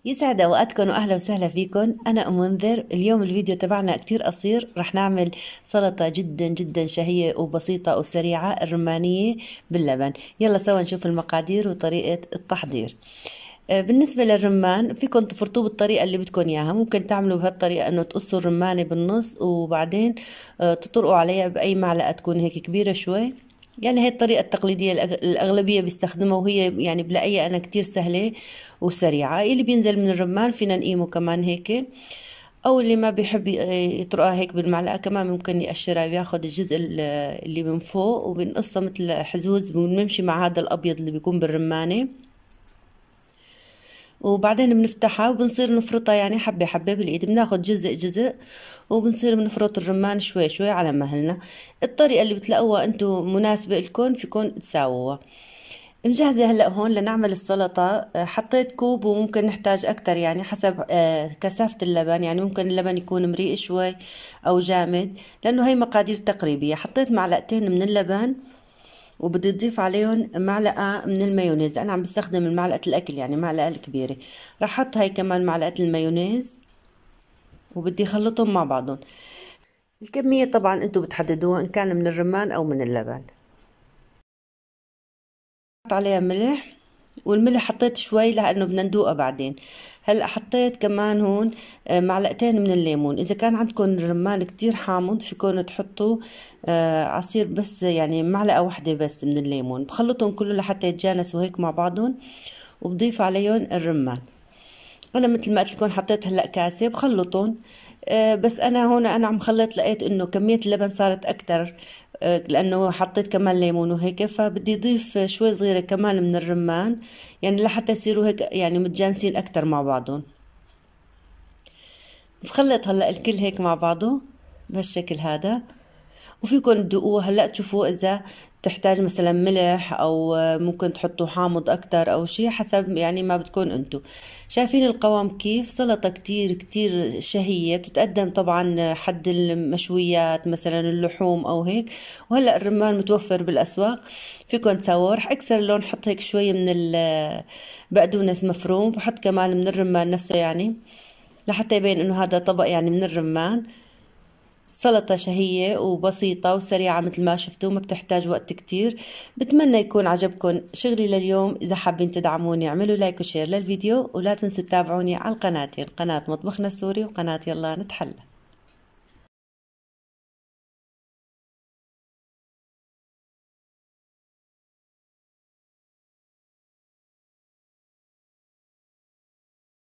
يسعد اوقاتكم واهلا وسهلا فيكم. انا ام منذر. اليوم الفيديو تبعنا كتير قصير، رح نعمل سلطة جدا جدا شهية وبسيطة وسريعة، الرمانية باللبن. يلا سوا نشوف المقادير وطريقة التحضير. بالنسبة للرمان فيكم تفرطوه بالطريقة اللي بدكم اياها. ممكن تعملوا بهالطريقة انه تقصوا الرمانة بالنص وبعدين تطرقوا عليها باي معلقة تكون هيك كبيرة شوي. يعني هي الطريقة التقليدية الأغلبية بيستخدمها، وهي يعني بلاقيها أنا كتير سهلة وسريعة. اللي بينزل من الرمان فينا نقيمه كمان هيك، أو اللي ما بيحب يطرقها هيك بالمعلقة كمان ممكن يقشرها، بياخد الجزء اللي من فوق وبنقصها مثل حزوز، بنمشي مع هذا الأبيض اللي بيكون بالرمانة، وبعدين بنفتحها وبنصير نفرطها يعني حبة حبة بالإيد. بناخد جزء جزء وبنصير بنفرط الرمان شوي شوي على مهلنا. الطريقة اللي بتلاقوها انتو مناسبة لكم فيكن تساووها. مجهزة هلأ هون لنعمل السلطة. حطيت كوب وممكن نحتاج أكتر يعني حسب كثافة اللبن. يعني ممكن اللبن يكون مريء شوي أو جامد، لأنه هي مقادير تقريبية. حطيت معلقتين من اللبن وبدي تضيف عليهم معلقة من المايونيز. أنا عم بستخدم معلقة الأكل يعني معلقة الكبيرة. رح أحط هاي كمان معلقة المايونيز وبدي أخلطهم مع بعضهم. الكمية طبعا أنتوا بتحددوها إن كان من الرمان أو من اللبن. حط عليها ملح، والملح حطيت شوي لأنه بدنا ندوقها بعدين. هلا حطيت كمان هون معلقتين من الليمون. إذا كان عندكم الرمان كتير حامض فيكم تحطوا عصير، بس يعني معلقة واحدة بس من الليمون. بخلطهم كله لحتى يتجانسوا هيك مع بعضهم، وبضيف عليهم الرمان. انا مثل ما قلت لكم حطيت هلا كاسه بخلطهم. بس انا هون انا عم خلط لقيت انه كميه اللبن صارت اكتر، لانه حطيت كمان ليمون وهيك، فبدي اضيف شوي صغيره كمان من الرمان، يعني لحتى يصيروا هيك يعني متجانسين اكتر مع بعضهم. بخلط هلا الكل هيك مع بعضه بهالشكل هذا. وفيكم تدوقوه هلا تشوفوا اذا تحتاج مثلا ملح، او ممكن تحطوا حامض اكتر او شي حسب يعني ما بتكون انتو. شايفين القوام كيف؟ سلطة كتير كتير شهية، بتتقدم طبعا حد المشويات مثلا اللحوم او هيك. وهلا الرمان متوفر بالاسواق، فيكم تسووا. رح اكسر اللون، حط هيك شوية من البقدونس مفروم، بحط كمان من الرمان نفسه يعني لحتى يبين انه هذا طبق يعني من الرمان. سلطة شهية وبسيطة وسريعة مثل ما شفتوا، ما بتحتاج وقت كتير. بتمنى يكون عجبكم شغلي لليوم. إذا حابين تدعموني اعملوا لايك وشير للفيديو، ولا تنسوا تتابعوني على القناتين، قناة مطبخنا السوري وقناة يلا نتحلى.